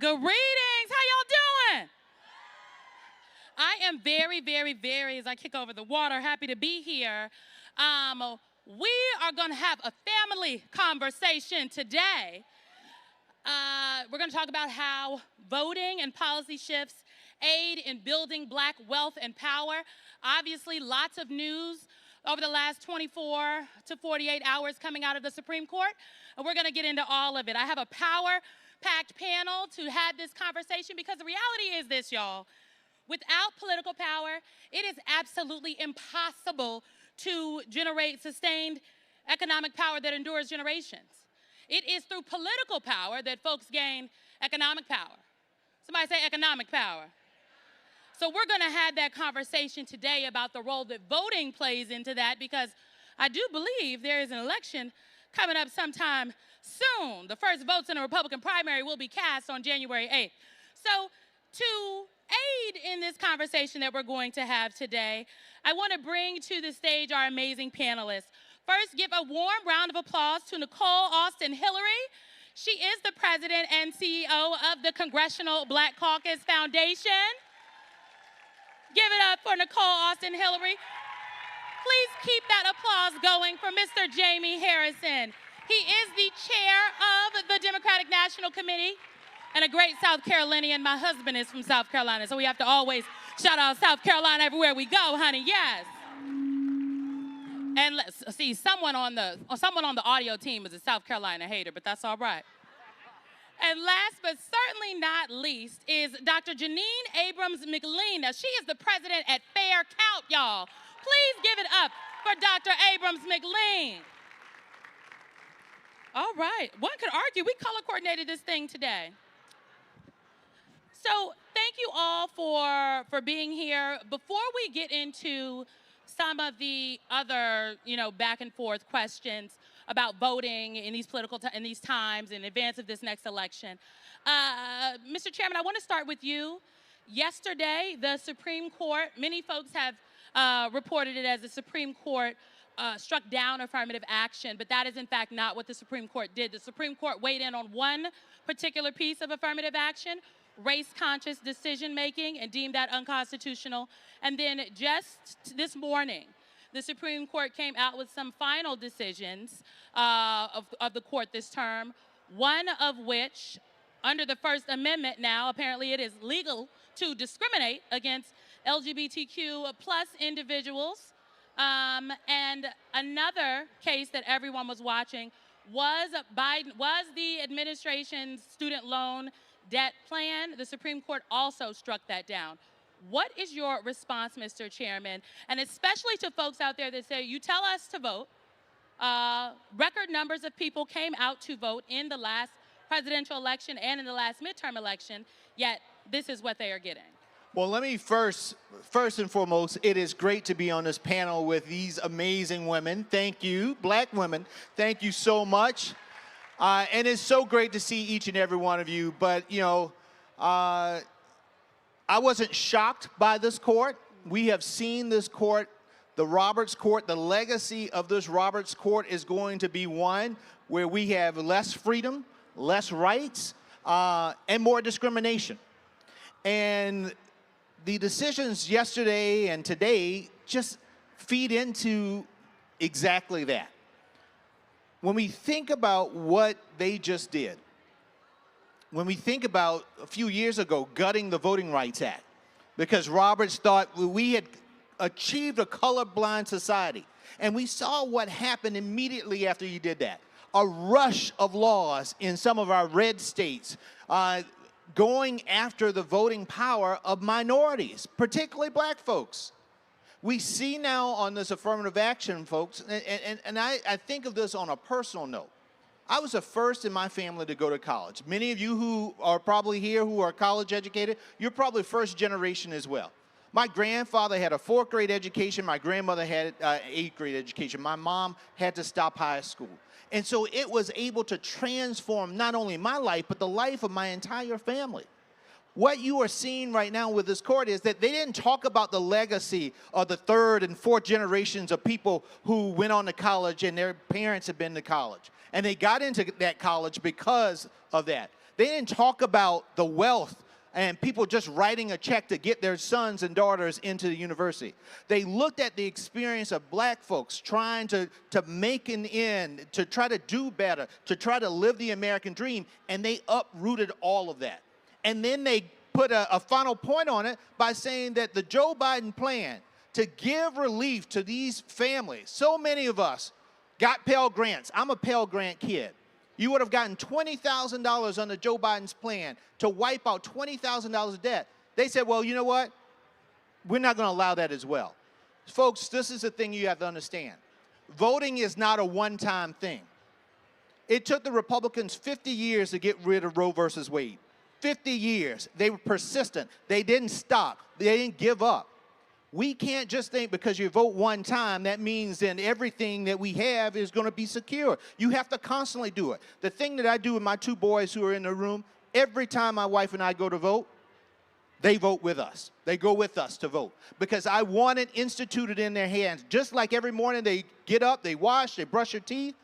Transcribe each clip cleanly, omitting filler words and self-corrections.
Greetings. How y'all doing? I am very, as I kick over the water, happy to be here. We are going to have a family conversation today. We're going to talk about how voting and policy shifts aid in building Black wealth and power. Obviously, lots of news over the last 24 to 48 hours coming out of the Supreme Court, and we're going to get into all of it. I have a power-packed panel to have this conversation because the reality is this, y'all. Without political power, it is absolutely impossible to generate sustained economic power that endures generations. It is through political power that folks gain economic power. Somebody say economic power. So we're going to have that conversation today about the role that voting plays into that, because I do believe there is an election coming up sometime soon. The first votes in a Republican primary will be cast on January 8th. So to aid in this conversation that we're going to have today, I want to bring to the stage our amazing panelists. First, give a warm round of applause to Nicole Austin Hillary. She is the president and CEO of the Congressional Black Caucus Foundation. Give it up for Nicole Austin Hillary. Please keep that applause going for Mr. Jamie Harrison. He is the chair of the Democratic National Committee and a great South Carolinian. My husband is from South Carolina, so we have to always shout out South Carolina everywhere we go, honey, yes. And let's see, someone on the audio team is a South Carolina hater, but that's all right. And last but certainly not least is Dr. Janine Abrams-McLean. Now, she is the president at Fair Count, y'all. Please give it up for Dr. Abrams-McLean. All right, one could argue we color coordinated this thing today. So thank you all for being here. Before we get into some of the other, back and forth questions about voting in these in these times in advance of this next election, Mr. Chairman, I want to start with you. Yesterday, the Supreme Court, many folks have reported it as the Supreme Court struck down affirmative action, but that is in fact not what the Supreme Court did. The Supreme Court weighed in on one particular piece of affirmative action, race-conscious decision-making, and deemed that unconstitutional. And then just this morning, the Supreme Court came out with some final decisions of the court this term, one of which, under the First Amendment now, apparently it is legal to discriminate against LGBTQ plus individuals. And another case that everyone was watching was the administration's student loan debt plan. The Supreme Court also struck that down. What is your response, Mr. Chairman? And especially to folks out there that say, you tell us to vote. Record numbers of people came out to vote in the last presidential election and in the last midterm election, yet this is what they are getting. Well, let me first and foremost, it is great to be on this panel with these amazing women. Thank you, Black women. Thank you so much. And it's so great to see each and every one of you. But, I wasn't shocked by this court. We have seen this court, the Roberts Court. The legacy of this Roberts Court is going to be one where we have less freedom, less rights, and more discrimination. And the decisions yesterday and today just feed into exactly that. When we think about what they just did, when we think about a few years ago gutting the Voting Rights Act, because Roberts thought we had achieved a colorblind society, and we saw what happened immediately after he did that. A rush of laws in some of our red states going after the voting power of minorities, particularly Black folks. We see now on this affirmative action, folks, and I think of this on a personal note. I was the first in my family to go to college. Many of you who are probably here who are college educated, you're probably first generation as well. My grandfather had a 4th grade education. My grandmother had an 8th grade education. My mom had to stop high school. And so it was able to transform not only my life, but the life of my entire family. What you are seeing right now with this court is that they didn't talk about the legacy of the 3rd and 4th generations of people who went on to college and their parents had been to college. And they got into that college because of that. They didn't talk about the wealth and people just writing a check to get their sons and daughters into the university. They looked at the experience of black folks trying to make an end, to try to do better, to try to live the American dream, and they uprooted all of that. And then they put a final point on it by saying that the Joe Biden plan to give relief to these families, so many of us got Pell Grants. I'm a Pell Grant kid. You would have gotten $20,000 under Joe Biden's plan to wipe out $20,000 of debt. They said, well, you know what? We're not going to allow that as well. Folks, this is the thing you have to understand. Voting is not a one-time thing. It took the Republicans 50 years to get rid of Roe versus Wade. 50 years. They were persistent. They didn't stop. They didn't give up. We can't just think because you vote one time, that means then everything that we have is going to be secure. You have to constantly do it. The thing that I do with my two boys who are in the room, every time my wife and I go to vote, they vote with us. They go with us to vote because I want it instituted in their hands. Just like every morning they get up, they wash, they brush their teeth.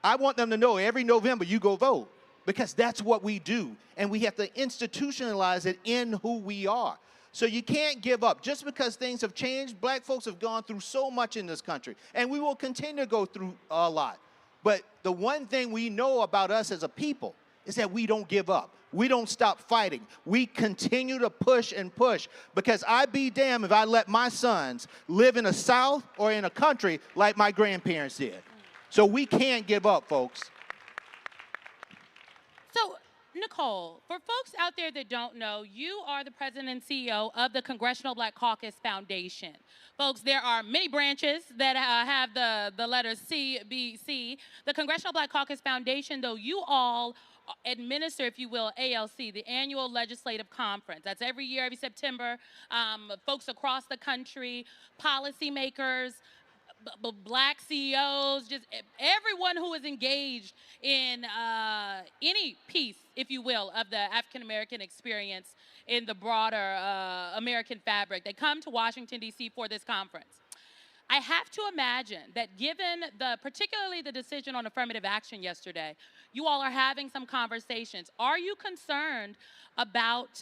I want them to know every November you go vote because that's what we do. And we have to institutionalize it in who we are. So you can't give up. Just because things have changed, black folks have gone through so much in this country, and we will continue to go through a lot. But the one thing we know about us as a people is that we don't give up. We don't stop fighting. We continue to push and push because I'd be damned if I let my sons live in a South or in a country like my grandparents did. So we can't give up, folks. So, Nicole, for folks out there that don't know, you are the president and CEO of the Congressional Black Caucus Foundation. Folks, there are many branches that have the letters C, B, C. The Congressional Black Caucus Foundation, though, you all administer, if you will, ALC, the Annual Legislative Conference. That's every year, every September. Folks across the country, policymakers, black CEOs, just everyone who is engaged in any piece, if you will, of the African-American experience in the broader American fabric. They come to Washington, D.C. for this conference. I have to imagine that given particularly the decision on affirmative action yesterday, you all are having some conversations. Are you concerned about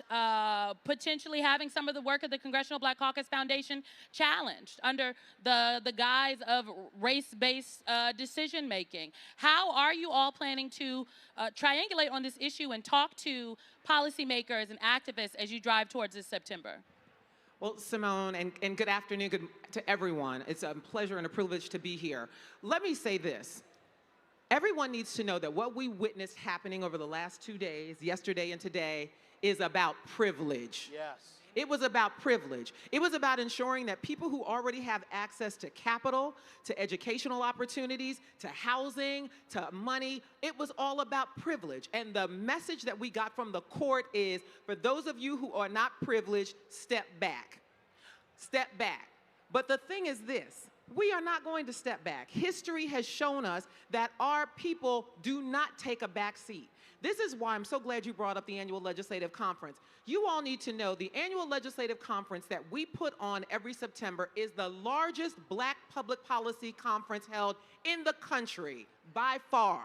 potentially having some of the work of the Congressional Black Caucus Foundation challenged under the guise of race-based decision-making? How are you all planning to triangulate on this issue and talk to policymakers and activists as you drive towards this September? Well, Symone, and good afternoon to everyone. It's a pleasure and a privilege to be here. Let me say this. Everyone needs to know that what we witnessed happening over the last 2 days, yesterday and today, is about privilege. Yes. It was about privilege. It was about ensuring that people who already have access to capital, to educational opportunities, to housing, to money, it was all about privilege. And the message that we got from the court is, for those of you who are not privileged, step back. Step back. But the thing is this, we are not going to step back. History has shown us that our people do not take a back seat. This is why I'm so glad you brought up the Annual Legislative Conference. You all need to know the Annual Legislative Conference that we put on every September is the largest black public policy conference held in the country by far.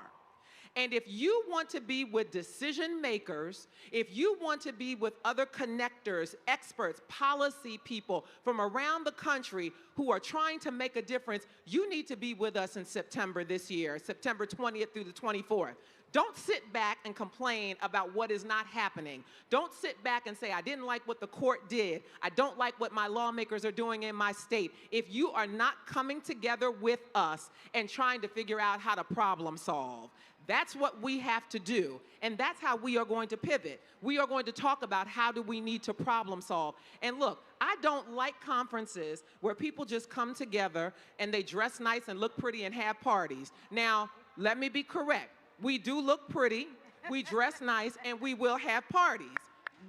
And if you want to be with decision makers, if you want to be with other connectors, experts, policy people from around the country who are trying to make a difference, you need to be with us in September this year, September 20th through the 24th. Don't sit back and complain about what is not happening. Don't sit back and say, I didn't like what the court did. I don't like what my lawmakers are doing in my state. If you are not coming together with us and trying to figure out how to problem solve, that's what we have to do, and that's how we are going to pivot. We are going to talk about how do we need to problem solve. And look, I don't like conferences where people just come together and they dress nice and look pretty and have parties. Now, let me be correct. We do look pretty, we dress nice, and we will have parties.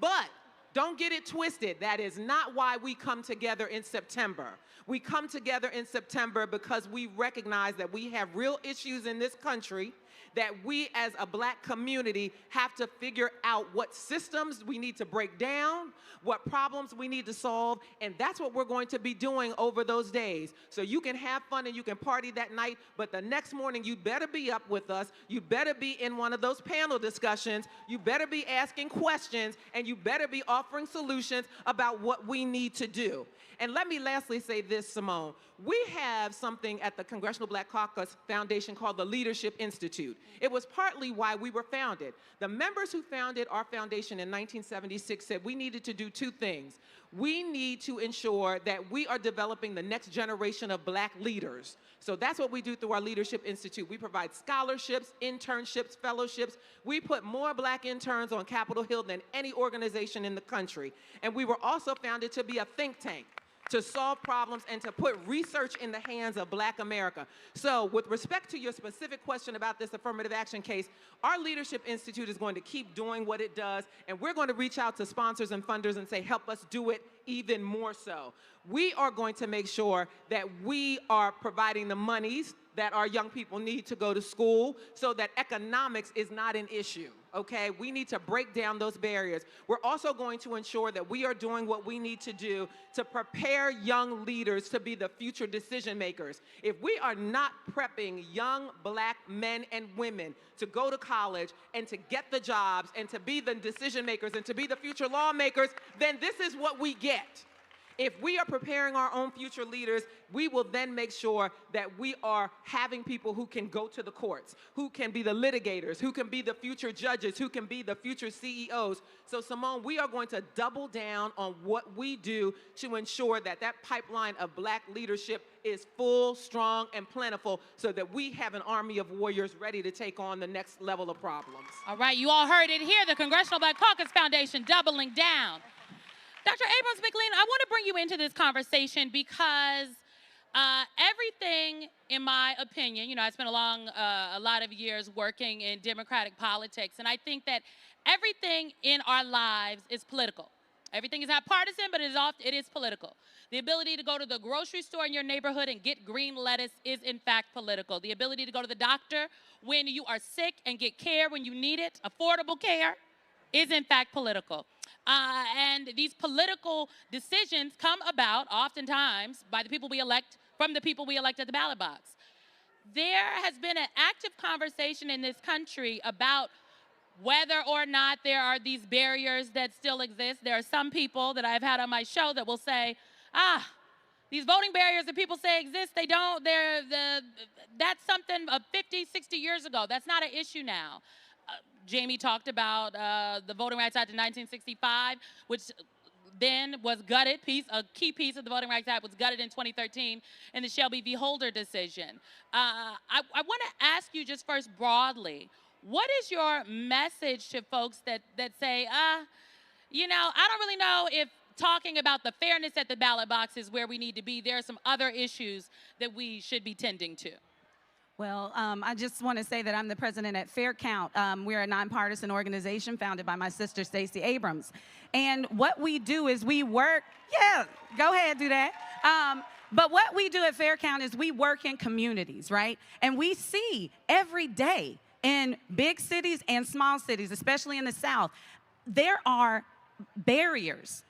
But don't get it twisted. That is not why we come together in September. We come together in September because we recognize that we have real issues in this country that we as a black community have to figure out what systems we need to break down, what problems we need to solve, and that's what we're going to be doing over those days. So you can have fun and you can party that night, but the next morning you better be up with us, you better be in one of those panel discussions, you better be asking questions, and you better be offering solutions about what we need to do. And let me lastly say this, Symone. We have something at the Congressional Black Caucus Foundation called the Leadership Institute. It was partly why we were founded. The members who founded our foundation in 1976 said we needed to do two things. We need to ensure that we are developing the next generation of black leaders. So that's what we do through our Leadership Institute. We provide scholarships, internships, fellowships. We put more black interns on Capitol Hill than any organization in the country. And we were also founded to be a think tank, to solve problems and to put research in the hands of black America. So with respect to your specific question about this affirmative action case, our Leadership Institute is going to keep doing what it does, and we're going to reach out to sponsors and funders and say, help us do it even more so. We are going to make sure that we are providing the monies that our young people need to go to school so that economics is not an issue, okay? We need to break down those barriers. We're also going to ensure that we are doing what we need to do to prepare young leaders to be the future decision makers. If we are not prepping young black men and women to go to college and to get the jobs and to be the decision makers and to be the future lawmakers, then this is what we get. If we are preparing our own future leaders, we will then make sure that we are having people who can go to the courts, who can be the litigators, who can be the future judges, who can be the future CEOs. So, Symone, we are going to double down on what we do to ensure that that pipeline of black leadership is full, strong, and plentiful so that we have an army of warriors ready to take on the next level of problems. All right, you all heard it here, the Congressional Black Caucus Foundation doubling down. Dr. Abrams-McLean, I want to bring you into this conversation because everything, in my opinion, you know, I spent a lot of years working in Democratic politics, and I think that everything in our lives is political. Everything is not partisan, but it is political. The ability to go to the grocery store in your neighborhood and get green lettuce is, in fact, political. The ability to go to the doctor when you are sick and get care when you need it, affordable care, is, in fact, political. And these political decisions come about oftentimes by the people we elect, from the people we elect at the ballot box. There has been an active conversation in this country about whether or not there are these barriers that still exist. There are some people that I've had on my show that will say, these voting barriers that people say exist, they don't, that's something of 50, 60 years ago. That's not an issue now. Jamie talked about the Voting Rights Act of 1965, which then was gutted. A key piece of the Voting Rights Act was gutted in 2013 in the Shelby v. Holder decision. I want to ask you just first broadly, what is your message to folks that say, you know, I don't really know if talking about the fairness at the ballot box is where we need to be. There are some other issues that we should be tending to. Well, I just want to say that I'm the president at Fair Count. We're a nonpartisan organization founded by my sister, Stacey Abrams. And what we do is we work, go ahead, do that. But what we do at Fair Count is we work in communities, right? And we see every day in big cities and small cities, especially in the South, there are barriers.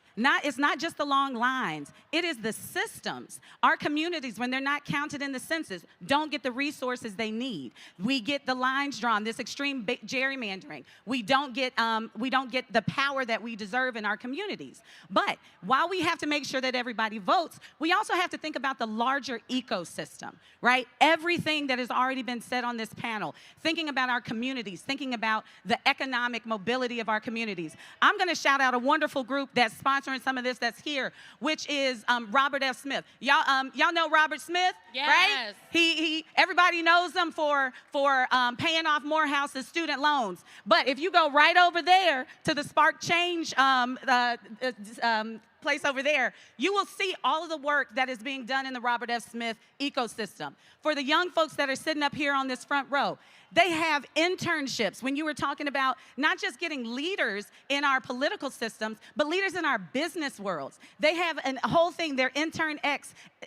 It's not just the long lines. It is the systems. Our communities, when they're not counted in the census, don't get the resources they need. We get the lines drawn, this extreme gerrymandering. We don't get the power that we deserve in our communities. But while we have to make sure that everybody votes, we also have to think about the larger ecosystem, right? Everything that has already been said on this panel, thinking about our communities, thinking about the economic mobility of our communities. I'm going to shout out a wonderful group that's sponsoring some of this that's here, which is Robert F. Smith. Y'all know Robert Smith, yes. Right? He everybody knows him for paying off Morehouse's student loans. But if you go right over there to the Spark Change place over there, you will see all of the work that is being done in the Robert F. Smith ecosystem. For the young folks that are sitting up here on this front row, They have internships. When you were talking about not just getting leaders in our political systems, but leaders in our business worlds. They have a whole thing, their Intern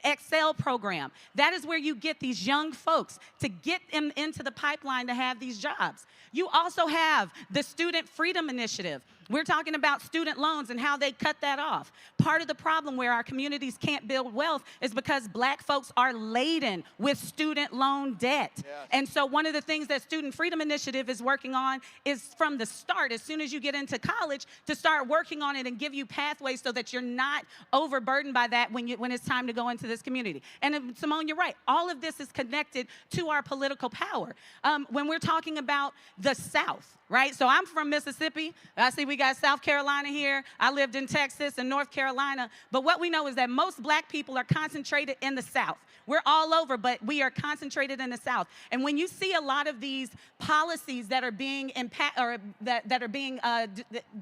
Excel program. That is where you get these young folks to get them into the pipeline to have these jobs. You also have the Student Freedom Initiative. We're talking about student loans and how they cut that off. Part of the problem where our communities can't build wealth is because black folks are laden with student loan debt. Yes. And so one of the things that Student Freedom Initiative is working on is from the start, as soon as you get into college, to start working on it and give you pathways so that you're not overburdened by that when it's time to go into this community. And Symone, you're right. All of this is connected to our political power. When we're talking about the South, right? So I'm from Mississippi. I see we got South Carolina here. I lived in Texas and North Carolina. But what we know is that most black people are concentrated in the South. We're all over, but we are concentrated in the South. And when you see a lot of these policies that are being that are being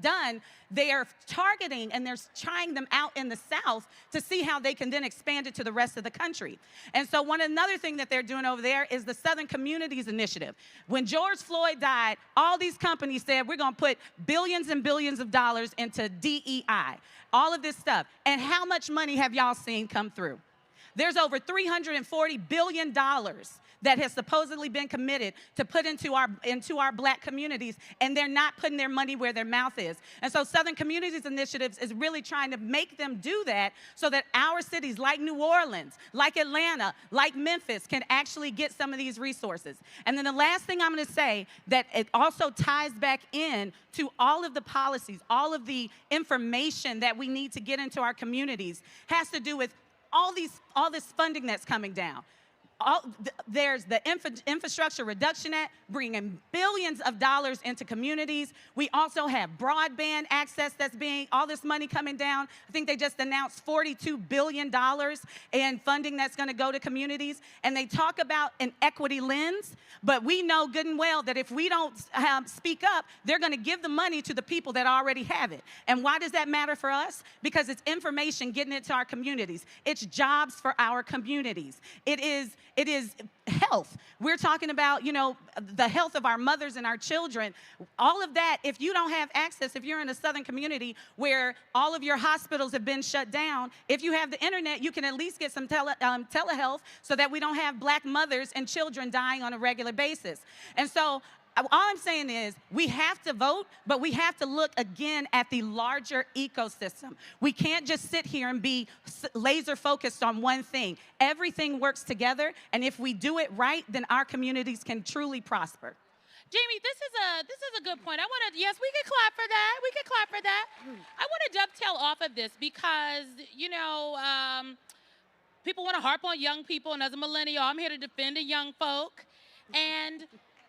done, they are targeting and they're trying them out in the South to see how they can then expand it to the rest of the country. And so another thing that they're doing over there is the Southern Communities Initiative. When George Floyd died, all these companies said, we're going to put billions and billions of dollars into DEI, all of this stuff. And how much money have y'all seen come through? There's over $340 billion that has supposedly been committed to put into our black communities, and they're not putting their money where their mouth is. And so Southern Communities Initiatives is really trying to make them do that so that our cities like New Orleans, like Atlanta, like Memphis can actually get some of these resources. And then the last thing I'm going to say that it also ties back in to all of the policies, all of the information that we need to get into our communities has to do with all this funding that's coming down. There's the Infrastructure Reduction Act, bringing billions of dollars into communities. We also have broadband access that's all this money coming down. I think they just announced $42 billion in funding that's going to go to communities. And they talk about an equity lens, but we know good and well that if we don't speak up, they're going to give the money to the people that already have it. And why does that matter for us? Because it's information getting it to our communities. It's jobs for our communities. It is health. We're talking about, the health of our mothers and our children. All of that, if you don't have access, if you're in a Southern community where all of your hospitals have been shut down, if you have the internet, you can at least get some telehealth so that we don't have black mothers and children dying on a regular basis. And so all I'm saying is we have to vote, but we have to look again at the larger ecosystem. We can't just sit here and be laser focused on one thing. Everything works together, and if we do it right, then our communities can truly prosper. Jamie, this is a good point. Yes, we can clap for that. We can clap for that. I want to dovetail off of this because, people want to harp on young people, and as a millennial, I'm here to defend the young folk. And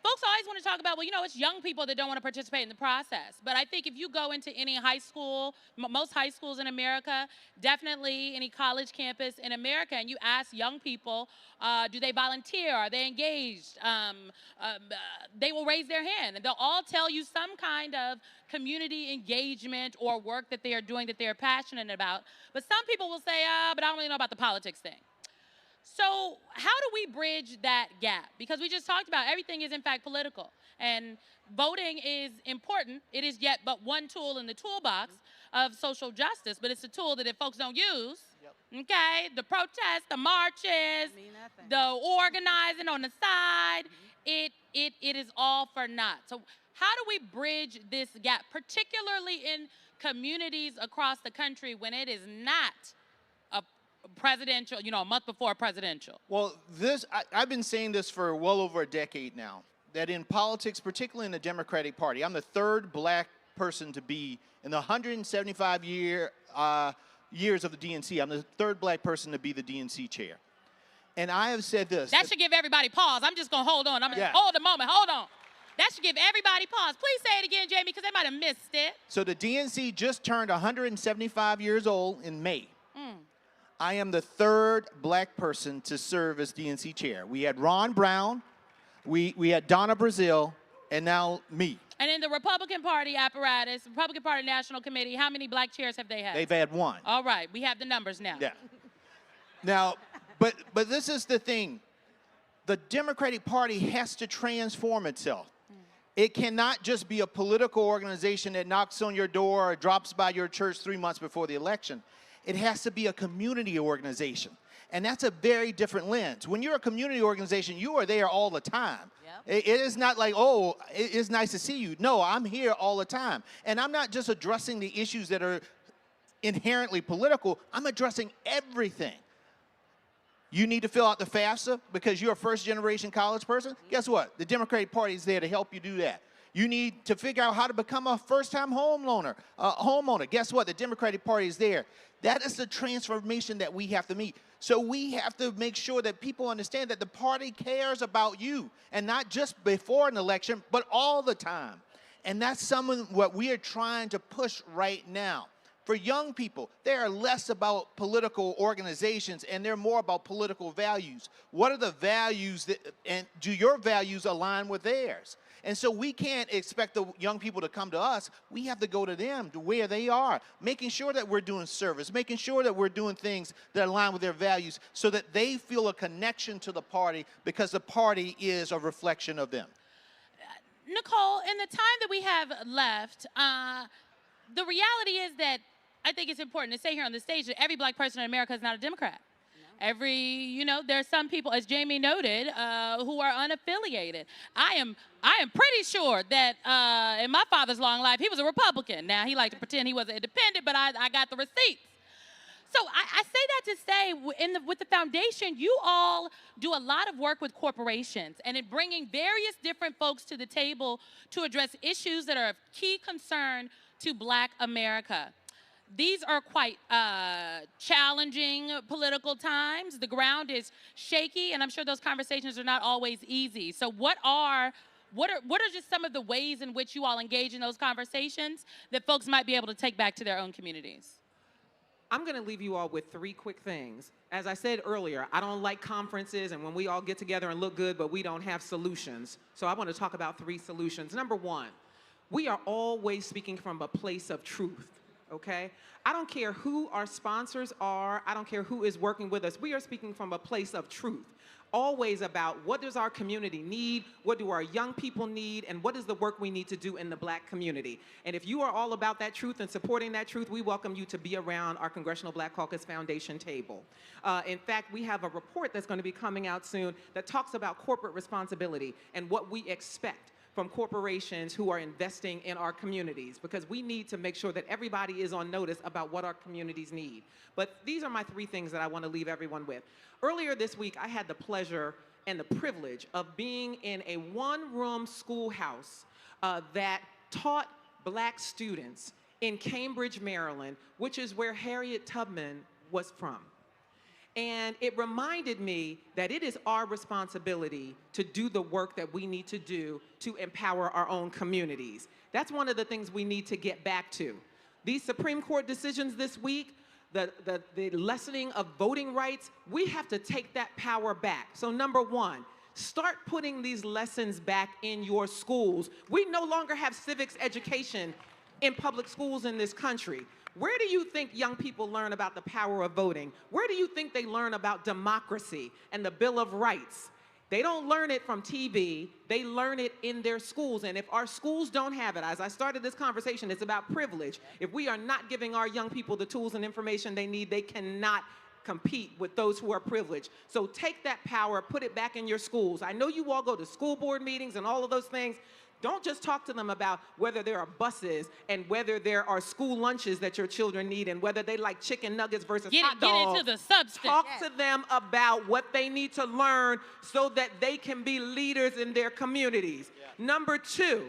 folks always want to talk about, it's young people that don't want to participate in the process. But I think if you go into any high school, most high schools in America, definitely any college campus in America, and you ask young people, do they volunteer? Are they engaged? They will raise their hand. And they'll all tell you some kind of community engagement or work that they are doing that they're passionate about. But some people will say, but I don't really know about the politics thing. So how do we bridge that gap? Because we just talked about everything is in fact political, and voting is important. It is yet but one tool in the toolbox of social justice, but it's a tool that if folks don't use, okay, the protests, the marches, the organizing on the side, it is all for naught. So how do we bridge this gap, particularly in communities across the country when it is not presidential, a month before presidential? Well, I've been saying this for well over a decade now, that in politics, particularly in the Democratic Party, I'm the third black person to be in the 175 years of the DNC. I'm the third black person to be the DNC chair. And I have said this. That should give everybody pause. I'm just going to hold on. Hold a moment. Hold on. That should give everybody pause. Please say it again, Jamie, because they might have missed it. So the DNC just turned 175 years old in May. I am the third black person to serve as DNC chair. We had Ron Brown, we had Donna Brazile, and now me. And in the Republican Party apparatus, Republican Party National Committee, how many black chairs have they had? They've had one. All right, we have the numbers now. Yeah. Now, but this is the thing. the Democratic Party has to transform itself. It cannot just be a political organization that knocks on your door or drops by your church 3 months before the election. It has to be a community organization. And that's a very different lens. When you're a community organization, you are there all the time. Yep. It is not like, oh, it's nice to see you. No, I'm here all the time. And I'm not just addressing the issues that are inherently political. I'm addressing everything. You need to fill out the FAFSA because you're a first-generation college person? Guess what? The Democratic Party is there to help you do that. You need to figure out how to become a first-time homeowner. Guess what? The Democratic Party is there. That is the transformation that we have to meet. So we have to make sure that people understand that the party cares about you, and not just before an election, but all the time. And that's what we are trying to push right now. For young people, they are less about political organizations and they're more about political values. What are the values and do your values align with theirs? And so we can't expect the young people to come to us. We have to go to them, to where they are, making sure that we're doing service, making sure that we're doing things that align with their values so that they feel a connection to the party because the party is a reflection of them. Nicole, in the time that we have left, the reality is that I think it's important to say here on the stage that every black person in America is not a Democrat. No. There are some people, as Jamie noted, who are unaffiliated. I am pretty sure that in my father's long life, he was a Republican. Now, he liked to pretend he was an independent, but I got the receipts. So I say that to say, with the foundation, you all do a lot of work with corporations and in bringing various different folks to the table to address issues that are of key concern to Black America. These are quite challenging political times. The ground is shaky, and I'm sure those conversations are not always easy. So what are just some of the ways in which you all engage in those conversations that folks might be able to take back to their own communities? I'm going to leave you all with 3 quick things. As I said earlier, I don't like conferences and when we all get together and look good, but we don't have solutions. So I want to talk about 3 solutions. Number 1, we are always speaking from a place of truth. Okay? I don't care who our sponsors are. I don't care who is working with us. We are speaking from a place of truth. Always about what does our community need, what do our young people need, and what is the work we need to do in the Black community. And if you are all about that truth and supporting that truth, we welcome you to be around our Congressional Black Caucus Foundation table. In fact, we have a report that's going to be coming out soon that talks about corporate responsibility and what we expect from corporations who are investing in our communities, because we need to make sure that everybody is on notice about what our communities need. But these are my 3 things that I want to leave everyone with. Earlier this week, I had the pleasure and the privilege of being in a 1-room schoolhouse that taught Black students in Cambridge, Maryland, which is where Harriet Tubman was from. And it reminded me that it is our responsibility to do the work that we need to do to empower our own communities. That's one of the things we need to get back to. These Supreme Court decisions this week, the lessening of voting rights, we have to take that power back. So number 1, start putting these lessons back in your schools. We no longer have civics education in public schools in this country. Where do you think young people learn about the power of voting? Where do you think they learn about democracy and the Bill of Rights? They don't learn it from TV, they learn it in their schools. And if our schools don't have it, as I started this conversation, it's about privilege. If we are not giving our young people the tools and information they need, they cannot compete with those who are privileged. So take that power, put it back in your schools. I know you all go to school board meetings and all of those things. Don't just talk to them about whether there are buses and whether there are school lunches that your children need and whether they like chicken nuggets versus hot dogs. Get into the substance. Talk to them about what they need to learn so that they can be leaders in their communities. Yeah. Number 2,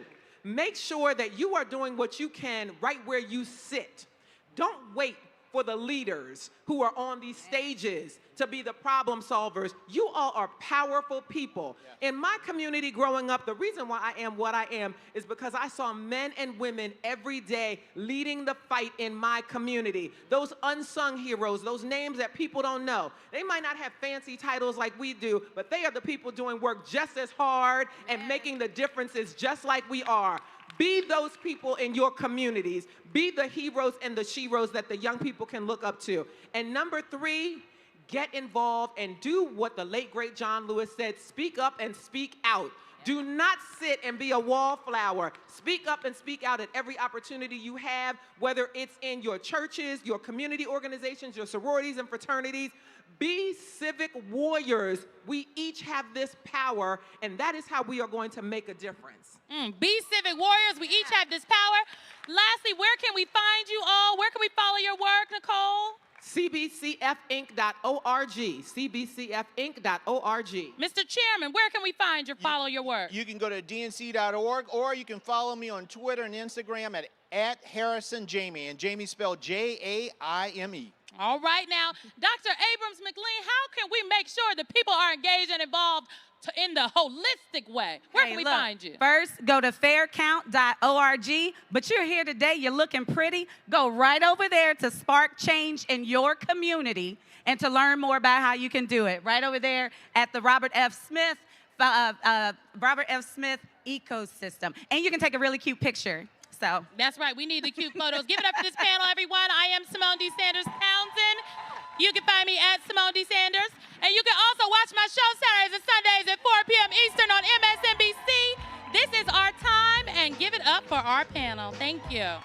make sure that you are doing what you can right where you sit. Don't wait for the leaders who are on these stages to be the problem solvers. You all are powerful people. Yeah. In my community growing up, the reason why I am what I am is because I saw men and women every day leading the fight in my community. Those unsung heroes, those names that people don't know. They might not have fancy titles like we do, but they are the people doing work just as hard and making the differences just like we are. Be those people in your communities. Be the heroes and the sheroes that the young people can look up to. And number 3, get involved, and do what the late, great John Lewis said, speak up and speak out. Do not sit and be a wallflower. Speak up and speak out at every opportunity you have, whether it's in your churches, your community organizations, your sororities and fraternities. Be civic warriors. We each have this power, and that is how we are going to make a difference. Be civic warriors. We each have this power. Lastly, where can we find you all? Where can we follow your work, Nicole? cbcfinc.org, cbcfinc.org. Mr. Chairman, where can we find your follow your work? You can go to dnc.org, or you can follow me on Twitter and Instagram at Harrison Jamie, and Jamie spelled Jaime. All right now, Dr. Abrams McLean, how can we make sure that people are engaged and involved in the holistic way? Where can we find you? First, go to faircount.org, but you're here today, you're looking pretty. Go right over there to spark change in your community and to learn more about how you can do it. Right over there at the Robert F. Smith ecosystem. And you can take a really cute picture. So. That's right. We need the cute photos. Give it up for this panel, everyone. I am Symone D. Sanders-Townsend. You can find me at Symone D. Sanders. And you can also watch my show Saturdays and Sundays at 4 p.m. Eastern on MSNBC. This is our time, and give it up for our panel. Thank you.